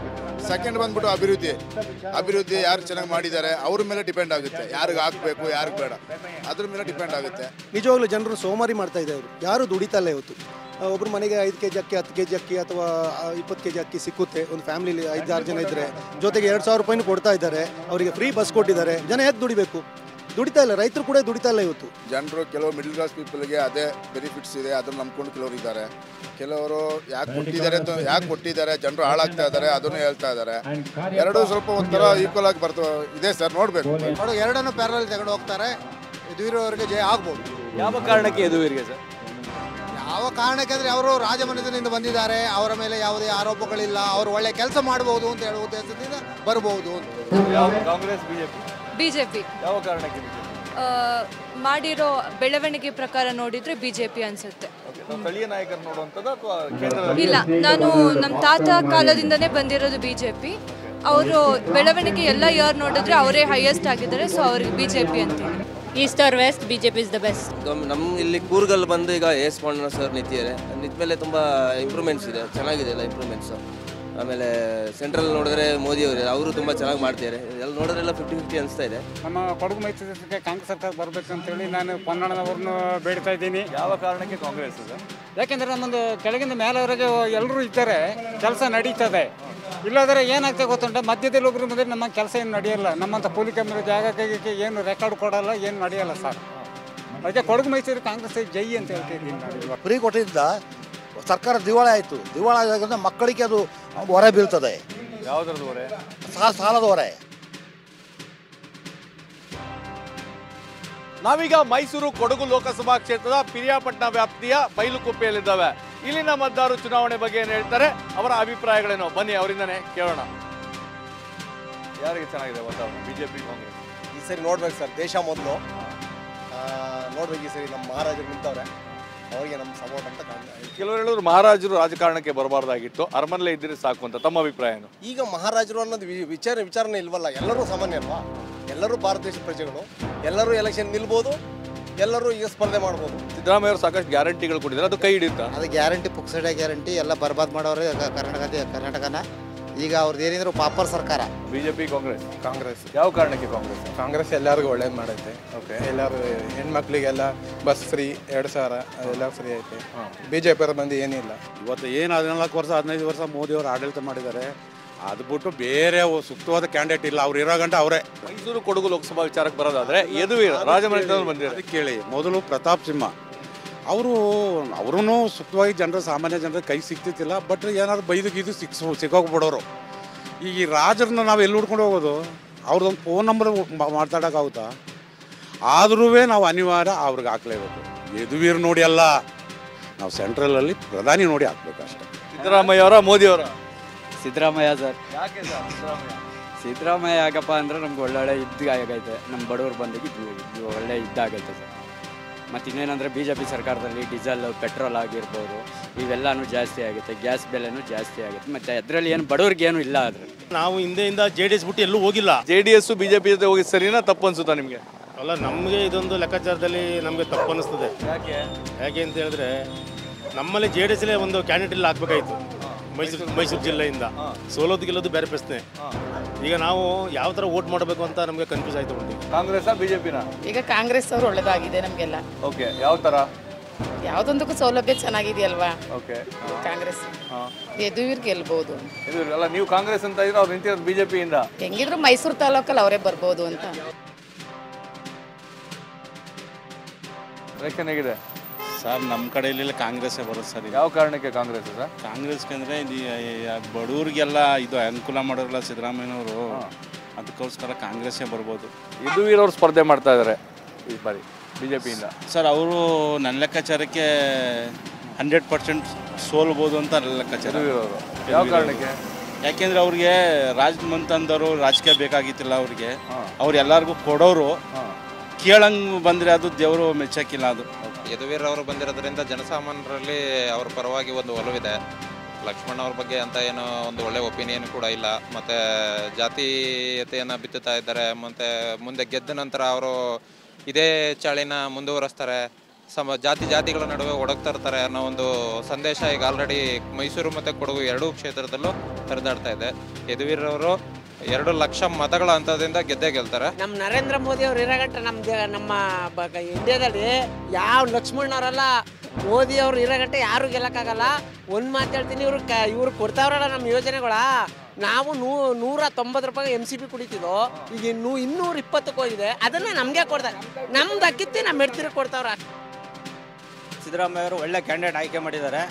ಸೆಕೆಂಡ್ ಬಂದ್ಬಿಟ್ಟು ಅಭಿವೃದ್ಧಿ ಯಾರು ಚೆನ್ನಾಗಿ ಮಾಡಿದ್ದಾರೆ ಅವ್ರ ಮೇಲೆ ಡಿಪೆಂಡ್ ಆಗುತ್ತೆ. ಯಾರಿಗೆ ಹಾಕ್ಬೇಕು ಯಾರಿಗೆ ಬೇಡ ಅದ್ರ ಮೇಲೆ ಡಿಪೆಂಡ್ ಆಗುತ್ತೆ. ನಿಜವಾಗ್ಲೂ ಜನರು ಸೋಮಾರಿ ಮಾಡ್ತಾ ಇದ್ದಾರೆ, ಯಾರು ದುಡಿತಲ್ಲ ಇವತ್ತು. ಒಬ್ಬರು ಮನೆಗೆ 5 kg ಅಕ್ಕಿ, 10 kg ಅಕ್ಕಿ ಅಥವಾ 20 kg ಅಕ್ಕಿ ಸಿಕ್ಕುತ್ತೆ. ಒಂದು ಫ್ಯಾಮಿಲಿಲಿ 5-6 ಜನ ಇದ್ದರೆ ಜೊತೆಗೆ 2,000 ರೂಪಾಯಿನೂ ಕೊಡ್ತಾ ಇದ್ದಾರೆ. ಅವರಿಗೆ ಫ್ರೀ ಬಸ್ ಕೊಟ್ಟಿದ್ದಾರೆ. ಜನ ಯಾಕೆ ದುಡಿಬೇಕು? ದುಡಿತಾ ಇಲ್ಲ, ರೈತರು ಕೂಡ ದುಡಿತಾ ಇಲ್ಲ ಇವತ್ತು. ಜನರು ಕೆಲವು ಮಿಡಲ್ ಕ್ಲಾಸ್ ಪೀಪಲ್ಗೆ ಅದೇ ಬೆನಿಫಿಟ್ಸ್ ಇದೆ, ಅದನ್ನ ನಂಬ್ಕೊಂಡು ಕೆಲವರು ಇದ್ದಾರೆ. ಕೆಲವರು ಯಾಕೆ ಕೊಟ್ಟಿದ್ದಾರೆ ಜನರು ಹಾಳಾಗ್ತಾ ಇದ್ದಾರೆ ಅದನ್ನು ಹೇಳ್ತಾ ಇದ್ದಾರೆ. ಎರಡೂ ಸ್ವಲ್ಪ ಒಂಥರ ಈಕ್ವಲ್ ಆಗಿ ಇದೆ ಸರ್, ನೋಡ್ಬೇಕು. ಎರಡನ್ನು ಪ್ಯಾರಲ್ ತಗೊಂಡು ಹೋಗ್ತಾರೆ. ಯದುವೀರವರಿಗೆ ಜಯ ಆಗ್ಬೋದು. ಯಾವ ಕಾರಣಕ್ಕೆ ಯದುವೀರ್ಗೆ ಸರ್? ಯಾವ ಕಾರಣಕ್ಕೆ ಅಂದರೆ ಅವರು ರಾಜಮನೆತನದಿಂದ ಬಂದಿದ್ದಾರೆ, ಅವರ ಮೇಲೆ ಯಾವುದೇ ಆರೋಪಗಳಿಲ್ಲ, ಅವರು ಒಳ್ಳೆ ಕೆಲಸ ಮಾಡಬಹುದು ಅಂತ ಹೇಳುವ ಉದ್ದೇಶದಿಂದ ಬರಬಹುದು ಅಂತ. ಕಾಂಗ್ರೆಸ್, ಬಿಜೆಪಿ ಯಾವ ಕಾರಣಕ್ಕೆ? ಮಾಡಿರೋ ಬೆಳವಣಿಗೆ ಪ್ರಕಾರ ನೋಡಿದ್ರೆ ಬಿಜೆಪಿ ಅನ್ಸುತ್ತೆ. ಸ್ಥಳೀಯ ನಾಯಕರು ನೋಡುವಂಥದ್ದು ಅಥವಾ ಕೇಂದ್ರದಲ್ಲಿ? ಇಲ್ಲ, ನಾನು ನಮ್ಮ ತಾತ ಕಾಲದಿಂದನೇ ಬಂದಿರೋದು ಬಿಜೆಪಿ. ಅವರು ಬೆಳವಣಿಗೆ ಎಲ್ಲ ಇಯರ್ ನೋಡಿದ್ರೆ ಅವರೇ ಹೈಯೆಸ್ಟ್ ಆಗಿದ್ದಾರೆ, ಸೊ ಅವ್ರಿಗೆ ಬಿಜೆಪಿ ಅಂತೀನಿ. East or west, BJP is the best. ನಮ್ಮ ಇಲ್ಲಿ ಕೂರ್ಗಲ್ಲಿ ಬಂದು ಈಗ ಎಸ್ ಪಣ್ಣ ಸರ್ ನಿಂತಿದ್ದಾರೆ. ನಿಂತ ಮೇಲೆ ತುಂಬ ಇಂಪ್ರೂವ್ಮೆಂಟ್ಸ್ ಇದೆ, ಚೆನ್ನಾಗಿದೆ ಎಲ್ಲ ಇಂಪ್ರೂವ್ಮೆಂಟ್ಸು. ಆಮೇಲೆ ಸೆಂಟ್ರಲ್ ನೋಡಿದ್ರೆ ಮೋದಿ ಅವರು ತುಂಬ ಚೆನ್ನಾಗಿ ಮಾಡ್ತಿದ್ದಾರೆ. ಎಲ್ಲ ನೋಡಿದ್ರೆಲ್ಲ 50-50 ಅನಿಸ್ತಾ ಇದೆ. ನಮ್ಮ ಕೊಡಗು ಮೈಸೂರಿಗೆ ಕಾಂಗ್ರೆಸ್ ಸರ್ಕಾರ ಬರಬೇಕಂತೇಳಿ ನಾನು ಪೊನ್ನಣ್ಣನವ್ರನ್ನು ಬೇಡ್ತಾ ಇದ್ದೀನಿ. ಯಾವ ಕಾರಣಕ್ಕೆ ಕಾಂಗ್ರೆಸ್? ಯಾಕೆಂದರೆ ನಮ್ಮೊಂದು ಕೆಳಗಿಂದ ಮೇಲವರೆಗೆ ಎಲ್ಲರೂ ಇದ್ದಾರೆ, ಕೆಲಸ ನಡೀತದೆ. ಇಲ್ಲಾದರೆ ಏನಾಗ್ತದೆ ಗೊತ್ತುಂಟ, ಮಧ್ಯದಲ್ಲಿ ಒಬ್ಬರು ಬಂದರೆ ನಮ್ಮ ಕೆಲಸ ಏನು ನಡೆಯಲ್ಲ. ನಮ್ಮಂಥ ಕೂಲಿ ಕಮ್ಮಿ ಜಾಗಕ್ಕೆ ಏನು ರೆಕಾರ್ಡ್ ಕೊಡಲ್ಲ, ಏನು ನಡೆಯಲ್ಲ ಸರ್. ಅದಕ್ಕೆ ಕೊಡಗು ಮೈಸೂರು ಕಾಂಗ್ರೆಸ್ ಜೈ ಅಂತ ಹೇಳ್ತಿದ್ದೀನಿ ನಾನು. ಫ್ರೀ ಕೊಟ್ಟಿದ್ದ ಸರ್ಕಾರ ದಿವಾಳಿ ಆಯಿತು. ದಿವಾಳಿ ಆಗೋದ್ರಿಂದ ಮಕ್ಕಳಿಗೆ ಅದು ಹೊರೆ ಬೀಳ್ತದೆ. ಯಾವುದ್ರದ್ದು ಹೊರೆ? ಸಾಲದ ಹೊರೆ. ನಾವೀಗ ಮೈಸೂರು ಕೊಡಗು ಲೋಕಸಭಾ ಕ್ಷೇತ್ರದ ಪಿರಿಯಾಪಟ್ಟಣ ವ್ಯಾಪ್ತಿಯ ಬೈಲುಕುಪ್ಪೆಯಲ್ಲಿದ್ದಾವೆ. ಇಲ್ಲಿನ ಮತದಾರರು ಚುನಾವಣೆ ಬಗ್ಗೆ ಏನು ಹೇಳ್ತಾರೆ, ಅವರ ಅಭಿಪ್ರಾಯಗಳೇನು, ಬನ್ನಿ ಅವರಿಂದನೇ ಕೇಳೋಣ. ಯಾರಿಗೆ ಚೆನ್ನಾಗಿದೆ ವಾತಾವರಣ? ಬಿಜೆಪಿ, ಕಾಂಗ್ರೆಸ್? ಈ ಸರಿ ನೋಡ್ಬೇಕು ಸರ್, ದೇಶ ಮೊದಲು ನೋಡ್ಬೇಕು. ಈ ಸರಿ ನಮ್ಮ ಮಹಾರಾಜರು ನಿಂತವ್ರೆ, ಅವರಿಗೆ ನಮ್ಮ ಸಪೋರ್ಟ್ ಅಂತ ಕಾಣ್ತಾ. ಕೆಲವರು ಹೇಳಿದ್ರು ಮಹಾರಾಜರು ರಾಜಕಾರಣಕ್ಕೆ ಬರಬಾರ್ದಾಗಿತ್ತು, ಅರಮನೆಲೇ ಇದ್ದರೆ ಸಾಕು ಅಂತ. ತಮ್ಮ ಅಭಿಪ್ರಾಯ ಏನು? ಈಗ ಮಹಾರಾಜರು ಅನ್ನೋದು ವಿಚಾರನೇ ಇಲ್ವಲ್ಲ. ಎಲ್ಲರೂ ಸಾಮಾನ್ಯ ಅಲ್ವಾ? ಎಲ್ಲರೂ ಭಾರತ ದೇಶದ ಪ್ರಜೆಗಳು, ಎಲ್ಲರೂ ಎಲೆಕ್ಷನ್ ನಿಲ್ಬೋದು, ಎಲ್ಲರೂ ಈಗ ಸ್ಪರ್ಧೆ ಮಾಡ್ಬೋದು. ಸಿದ್ದರಾಮಯ್ಯ ಅವರು ಸಾಕಷ್ಟು ಗ್ಯಾರಂಟಿಗಳು ಕೊಟ್ಟಿದ್ದಾರೆ, ಅದು ಕೈ ಹಿಡಿಯುತ್ತಾ? ಅದು ಗ್ಯಾರಂಟಿ ಪುಕ್ಸಡೆ ಗ್ಯಾರಂಟಿ ಎಲ್ಲ ಬರ್ಬಾದ್ ಮಾಡೋರು ಕರ್ನಾಟಕನ. ಈಗ ಅವ್ರದ್ದು ಏನಿದ್ರು ಪಾಪರ್ ಸರ್ಕಾರ. ಬಿಜೆಪಿ, ಕಾಂಗ್ರೆಸ್? ಕಾಂಗ್ರೆಸ್. ಯಾವ ಕಾರಣಕ್ಕೆ ಕಾಂಗ್ರೆಸ್? ಕಾಂಗ್ರೆಸ್ ಎಲ್ಲರಿಗೂ ಒಳ್ಳೇದು ಮಾಡೈತೆ. ಓಕೆ, ಎಲ್ಲರೂ ಹೆಣ್ಮಕ್ಳಿಗೆಲ್ಲ ಬಸ್ ಫ್ರೀ 2,000 ಅದೆಲ್ಲ ಫ್ರೀ ಐತೆ. ಬಿಜೆಪಿ ಅವ್ರ ಬಂದು ಏನಿಲ್ಲ. ಇವತ್ತು ಏನು 14 ವರ್ಷ 15 ವರ್ಷ ಮೋದಿಯವರು ಆಡಳಿತ ಮಾಡಿದ್ದಾರೆ. ಅದು ಬಿಟ್ಟು ಬೇರೆ ಸೂಕ್ತವಾದ ಕ್ಯಾಂಡಿಡೇಟ್ ಇಲ್ಲ. ಅವ್ರು ಇರೋ ಗಂಟ ಅವರೇ. ಮೈಸೂರು ಕೊಡಗು ಲೋಕಸಭಾ ವಿಚಾರಕ್ಕೆ ಬರೋದಾದ್ರೆ ಯದುವೀರ್ ರಾಜಮನೆತನದಲ್ಲಿ ಬಂದಿದ್ದಾರೆ. ಕೇಳಿ, ಮೊದಲು ಪ್ರತಾಪ್ ಸಿಂಹ ಅವರು ಸೂಕ್ತವಾಗಿ ಸಾಮಾನ್ಯ ಜನರ ಕೈ ಸಿಗ್ತಿತ್ತಿಲ್ಲ. ಬಟ್ ಏನಾದ್ರು ಬೈದು ಸಿಕ್ಕೋಗ್ಬಿಡೋರು. ಈಗ ಈ ರಾಜರನ್ನ ನಾವು ಎಲ್ಲಿ ಹುಡ್ಕೊಂಡು ಹೋಗೋದು? ಅವ್ರದ್ದೊಂದು ಫೋನ್ ನಂಬರ್ ಮಾತಾಡೋಕ್ಕಾಗುತ್ತಾ? ಆದ್ರೂ ನಾವು ಅನಿವಾರ್ಯ ಅವ್ರಿಗೆ ಹಾಕ್ಲೇಬೇಕು. ಯದುವೀರ್ ನೋಡಿ ಅಲ್ಲ, ನಾವು ಸೆಂಟ್ರಲಲ್ಲಿ ಪ್ರಧಾನಿ ನೋಡಿ ಹಾಕ್ಬೇಕು ಅಷ್ಟೇ. ಸಿದ್ದರಾಮಯ್ಯ ಅವರ, ಮೋದಿ ಅವರ? ಸಿದ್ದರಾಮಯ್ಯ ಸರ್. ಯಾಕೆ ಸರ್ ಸಿದ್ದರಾಮಯ್ಯ? ಸಿದ್ದರಾಮಯ್ಯ ಯಾಕಪ್ಪ ಅಂದರೆ ನಮ್ಗೆ ಒಳ್ಳೊಳ್ಳೆ ಆಗೈತೆ. ನಮ್ಮ ಬಡವರು ಬಂದಿಗೆ ಒಳ್ಳೆ ಆಗೈತೆ ಸರ್. ಮತ್ತು ಇನ್ನೇನಂದರೆ BJP ಸರ್ಕಾರದಲ್ಲಿ ಡೀಸೆಲ್, ಪೆಟ್ರೋಲ್ ಆಗಿರ್ಬೋದು, ಇವೆಲ್ಲನೂ ಜಾಸ್ತಿ ಆಗುತ್ತೆ. ಗ್ಯಾಸ್ ಬೆಲೆನೂ ಜಾಸ್ತಿ ಆಗುತ್ತೆ. ಮತ್ತು ಅದರಲ್ಲಿ ಏನು ಬಡವ್ರಿಗೆ ಏನು ಇಲ್ಲ. ಆದರೆ ನಾವು ಹಿಂದೆಯಿಂದ JDS ಬಿಟ್ಟು ಎಲ್ಲೂ ಹೋಗಿಲ್ಲ. JDS BJP ಜೊತೆ ಹೋಗಿ ಸರಿನಾ ತಪ್ಪು ಅನ್ಸುತ್ತಾ ನಿಮಗೆ? ಅಲ್ಲ, ನಮಗೆ ಇದೊಂದು ಲೆಕ್ಕಾಚಾರದಲ್ಲಿ ನಮಗೆ ತಪ್ಪು ಅನ್ನಿಸ್ತದೆ. ಯಾಕೆ ಅಂತ ಹೇಳಿದ್ರೆ ನಮ್ಮಲ್ಲಿ JDSಲೇ ಒಂದು ಕ್ಯಾಂಡಿಡೇಟ್ ಹಾಕ್ಬೇಕಾಯ್ತು. ಮೈಸೂರು ಜಿಲ್ಲೆಯಿಂದ ಸೋಲೋದು ಗೆಲ್ಲೋದು ಬೇರೆ ಪ್ರಶ್ನೆ. ಈಗ ನಾವು ಯಾವ ಥರ ವೋಟ್ ಮಾಡಬೇಕು ಅಂತ ನಮಗೆ ಕನ್ಫ್ಯೂಸ್ ಆಯ್ತು. ಕಾಂಗ್ರೆಸ್, ಬಿಜೆಪಿನ? ಈಗ ಕಾಂಗ್ರೆಸ್ ಅವರು ಒಳ್ಳೇದಾಗಿದೆ ನಮಗೆಲ್ಲ. ಓಕೆ, ಯಾವ ಥರ? ಯಾವುದೊಂದಕ್ಕೂ ಸೌಲಭ್ಯ ಚೆನ್ನಾಗಿದೆಯಲ್ವಾ? ಓಕೆ, ಕಾಂಗ್ರೆಸ್ ಯದುವೀರ್ ಗೆಲ್ಬಹುದು. ಅಲ್ಲ, ನೀವು ಕಾಂಗ್ರೆಸ್ ಅಂತ ಇದ್ರೆ ಅವ್ರು ನಿಂತಿರೋದು ಬಿಜೆಪಿಯಿಂದ. ಹೆಂಗಿದ್ರು ಮೈಸೂರು ತಾಲೂಕಲ್ಲಿ ಅವರೇ ಬರ್ಬೋದು ಅಂತ. ಎಲೆಕ್ಷನ್ ಹೇಗಿದೆ? ಸರ್ ನಮ್ಮ ಕಡೆಯಲ್ಲಿ ಕಾಂಗ್ರೆಸ್ಸೇ ಬರುತ್ತೆ ಸರ್. ಯಾವ ಕಾರಣಕ್ಕೆ ಕಾಂಗ್ರೆಸ್ ಸರ್? ಕಾಂಗ್ರೆಸ್ಗೆ ಅಂದರೆ ಇದು ಬಡವ್ರಿಗೆಲ್ಲ ಇದು ಅನುಕೂಲ ಮಾಡೋರಲ್ಲ ಸಿದ್ದರಾಮಯ್ಯನವರು, ಅದಕ್ಕೋಸ್ಕರ ಕಾಂಗ್ರೆಸ್ಸೇ ಬರ್ಬೋದು. ಯದುವೀರವ್ರು ಸ್ಪರ್ಧೆ ಮಾಡ್ತಾ ಇದ್ದಾರೆ ಈ ಬಾರಿ ಬಿಜೆಪಿಯಿಂದ. ಸರ್ ಅವರು ನನ್ನ ಲೆಕ್ಕಾಚಾರಕ್ಕೆ 100% ಸೋಲ್ಬೋದು ಅಂತ ನನ್ನ ಲೆಕ್ಕಾಚಾರ. ಯಾವ ಕಾರಣಕ್ಕೆ? ಯಾಕೆಂದ್ರೆ ಅವ್ರಿಗೆ ಮಂತಂದವರು ರಾಜಕೀಯ ಬೇಕಾಗಿತ್ತಿಲ್ಲ ಅವ್ರಿಗೆ. ಅವ್ರು ಎಲ್ಲರಿಗೂ ಕೊಡೋರು, ಕೇಳಂಗೆ ಬಂದರೆ ಅದು ದೇವರು ಮೆಚ್ಚಕ್ಕಿಲ್ಲ. ಅದು ಯದುವೀರ್ ಅವರು ಬಂದಿರೋದ್ರಿಂದ ಜನಸಾಮಾನ್ಯರಲ್ಲಿ ಅವ್ರ ಪರವಾಗಿ ಒಂದು ಒಲವಿದೆ. ಲಕ್ಷ್ಮಣ್ ಅವ್ರ ಬಗ್ಗೆ ಅಂತ ಏನೋ ಒಂದು ಒಳ್ಳೆ ಒಪಿನಿಯನ್ ಕೂಡ ಇಲ್ಲ. ಮತ್ತು ಜಾತೀಯತೆಯನ್ನು ಬಿತ್ತುತ್ತಾ ಇದ್ದಾರೆ. ಮತ್ತು ಮುಂದೆ ಗೆದ್ದ ನಂತರ ಅವರು ಇದೇ ಚಾಳಿನ ಮುಂದುವರಿಸ್ತಾರೆ. ಜಾತಿಗಳ ನಡುವೆ ಒಡಗ್ತಾ ಇರ್ತಾರೆ ಅನ್ನೋ ಒಂದು ಸಂದೇಶ ಈಗ ಆಲ್ರೆಡಿ ಮೈಸೂರು ಮತ್ತು ಕೊಡಗು ಎರಡೂ ಕ್ಷೇತ್ರದಲ್ಲೂ ಹರಿದಾಡ್ತಾ ಇದೆ. ಯದುವೀರ್ ಅವರು 2 ಲಕ್ಷ ಮತಗಳ ಹಂತದಿಂದ ಗೆದ್ದೇ ಗೆಲ್ತಾರೆ. ನಮ್ಮ ನರೇಂದ್ರ ಮೋದಿ ಅವ್ರು ಇರೋಗಂಟ ನಮ್ಮ ಇಂಡಿಯಾದಲ್ಲಿ ಯಾವ ಲಕ್ಷ್ಮಣ್ಣವರಲ್ಲ, ಮೋದಿ ಅವ್ರು ಇರೋಗಂಟ ಯಾರು ಗೆಲ್ಲಕ್ಕಾಗಲ್ಲ. ಒಂದು ಮಾತು ಹೇಳ್ತೀನಿ, ಇವ್ರು ಕೊಡ್ತಾವ್ರಲ್ಲ ನಮ್ಮ ಯೋಜನೆಗಳ, ನಾವು 190 ರೂಪಾಯಿ MCP ಕುಡಿತಿದ್ದೋ, ಈಗ 220 ಹೋಗಿದೆ. ಅದನ್ನ ನಮಗೆ ಕೊಡ್ತಾರೆ. ನಮ್ದು ಅಕ್ಕಿತ್ತಿ ನಮ್ಮ ಹೆಡ್ತಿರಿಗೆ ಕೊಡ್ತಾವ್ರ. ಸಿದ್ದರಾಮಯ್ಯ ಅವರು ಒಳ್ಳೆ ಕ್ಯಾಂಡಿಡೇಟ್ ಆಯ್ಕೆ ಮಾಡಿದ್ದಾರೆ.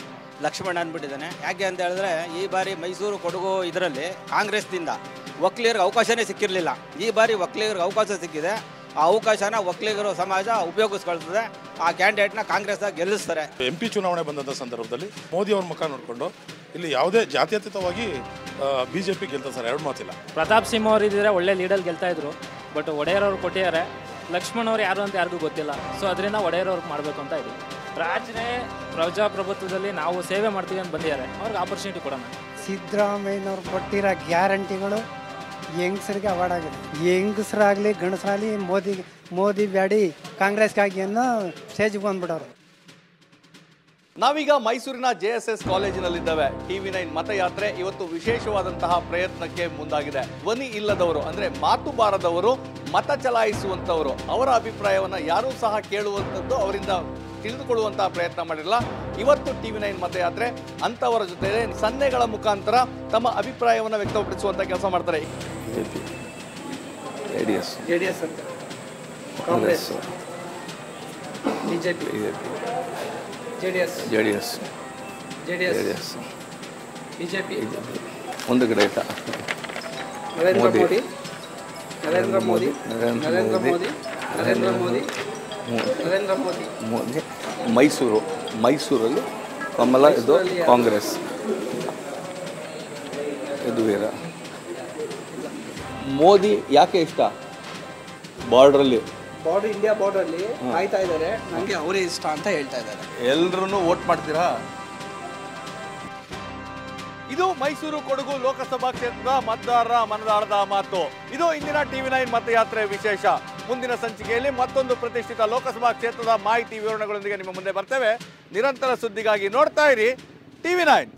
ಲಕ್ಷ್ಮಣ್ ಅಂದ್ಬಿಟ್ಟಿದ್ದಾನೆ. ಯಾಕೆ ಅಂತ ಹೇಳಿದ್ರೆ ಈ ಬಾರಿ ಮೈಸೂರು ಕೊಡಗು ಇದರಲ್ಲಿ ಕಾಂಗ್ರೆಸ್ನಿಂದ ಒಕ್ಕಲಿಗರಿಗೆ ಅವಕಾಶನೇ ಸಿಕ್ಕಿರಲಿಲ್ಲ. ಈ ಬಾರಿ ಒಕ್ಕಲಿಗರಿಗೆ ಅವಕಾಶ ಸಿಕ್ಕಿದೆ. ಆ ಅವಕಾಶನ ಒಕ್ಕಲಿಗರು ಸಮಾಜ ಉಪಯೋಗಿಸ್ಕೊಳ್ತದೆ. ಆ ಕ್ಯಾಂಡಿಡೇಟ್ನ ಕಾಂಗ್ರೆಸ್ದಾಗ ಗೆಲ್ಲಿಸ್ತಾರೆ. MP ಚುನಾವಣೆ ಬಂದಂಥ ಸಂದರ್ಭದಲ್ಲಿ ಮೋದಿ ಅವ್ರ ಮುಖ ನೋಡಿಕೊಂಡು ಇಲ್ಲಿ ಯಾವುದೇ ಜಾತ್ಯತೀತವಾಗಿ BJP ಗೆಲ್ತಾರೆ ಸರ್, 2 ಮಾತಿಲ್ಲ. ಪ್ರತಾಪ್ ಸಿಂಹ ಅವರು ಇದ್ದಿದ್ರೆ ಒಳ್ಳೆ ಲೀಡಲ್ಲಿ ಗೆಲ್ತಾ ಇದ್ರು. ಬಟ್ ಒಡೆಯರವ್ರು ಕೊಟ್ಟಿದ್ದಾರೆ. ಲಕ್ಷ್ಮಣ್ ಅವ್ರು ಯಾರು ಅಂತ ಯಾರಿಗೂ ಗೊತ್ತಿಲ್ಲ. ಸೊ ಅದರಿಂದ ಒಡೆಯರವ್ರಿಗೆ ಮಾಡಬೇಕು ಅಂತ ಇದೆ. ರಾಜನೇ ಪ್ರಜಾಪ್ರಭುತ್ವದಲ್ಲಿ ನಾವು ಸೇವೆ ಮಾಡ್ತೀವಿ ಅಂತ ಬಂದಿದ್ದಾರೆ. ಅವ್ರಿಗೆ ಆಪರ್ಚುನಿಟಿ ಕೊಡೋಣ. ಸಿದ್ದರಾಮಯ್ಯನವ್ರು ಕೊಟ್ಟಿರೋ ಗ್ಯಾರಂಟಿಗಳು ಹೆಂಗಸರಿಗೆ ಅವಾರ್ಡ್ ಆಗಿದೆ. ಹೆಂಗಸರಾಗಲಿ ಗಂಡಸರಾಗಲಿ ಮೋದಿ ಬ್ಯಾಡಿ ಕಾಂಗ್ರೆಸ್ಗಾಗಿ ಅನ್ನೋ ಸ್ಟೇಜ್ಗೆ ಬಂದ್ಬಿಡೋರು. ನಾವೀಗ ಮೈಸೂರಿನ JSS ಕಾಲೇಜಿನಲ್ಲಿದ್ದೇವೆ. TV9 ಮತಯಾತ್ರೆ ಇವತ್ತು ವಿಶೇಷವಾದಂತಹ ಪ್ರಯತ್ನಕ್ಕೆ ಮುಂದಾಗಿದೆ. ಧ್ವನಿ ಇಲ್ಲದವರು ಅಂದ್ರೆ ಮಾತು ಬಾರದವರು ಮತ ಚಲಾಯಿಸುವಂತವರು, ಅವರ ಅಭಿಪ್ರಾಯವನ್ನ ಯಾರೂ ಸಹ ಕೇಳುವಂಥದ್ದು, ಅವರಿಂದ ತಿಳಿದುಕೊಳ್ಳುವಂತಹ ಪ್ರಯತ್ನ ಮಾಡಿರಲ್ಲ. ಇವತ್ತು TV9 ಮತಯಾತ್ರೆ ಅಂತವರ ಜೊತೆ ಸನ್ನೆಗಳ ಮುಖಾಂತರ ತಮ್ಮ ಅಭಿಪ್ರಾಯವನ್ನು ವ್ಯಕ್ತಪಡಿಸುವಂತ ಕೆಲಸ ಮಾಡ್ತಾರೆ. JDS ಅಂತ, ಕಾಂಗ್ರೆಸ್, BJP, JDS, BJP. ಒಂದು ಕಡೆ ನರೇಂದ್ರ ಮೋದಿ. ಮೈಸೂರಲ್ಲಿ ಕಮಲ, ಇದು ಕಾಂಗ್ರೆಸ್, ಯದುವೀರ. ಮೋದಿ ಯಾಕೆ ಇಷ್ಟ? ಇಂಡಿಯಾ ಬಾರ್ಡ್ರಲ್ಲಿ ಕಾಯ್ತಾ ಇದ್ದಾರೆ. ನನಗೆ ಅವರೇ ಇಷ್ಟ ಅಂತ ಹೇಳ್ತಾ ಇದ್ದಾರೆ. ಎಲ್ಲರೂ ವೋಟ್ ಮಾಡ್ತೀರಾ? ಇದು ಮೈಸೂರು ಕೊಡಗು ಲೋಕಸಭಾ ಕ್ಷೇತ್ರದ ಮತದಾರರ ಮನದಾಳದ ಮಾತು. ಇದು ಇಂದಿನ TV9 ಮತಯಾತ್ರೆ ವಿಶೇಷ. ಮುಂದಿನ ಸಂಚಿಕೆಯಲ್ಲಿ ಮತ್ತೊಂದು ಪ್ರತಿಷ್ಠಿತ ಲೋಕಸಭಾ ಕ್ಷೇತ್ರದ ಮಾಹಿತಿ ವಿವರಣೆಗಳೊಂದಿಗೆ ನಿಮ್ಮ ಮುಂದೆ ಬರ್ತೇವೆ. ನಿರಂತರ ಸುದ್ದಿಗಾಗಿ ನೋಡ್ತಾ ಇರಿ TV9.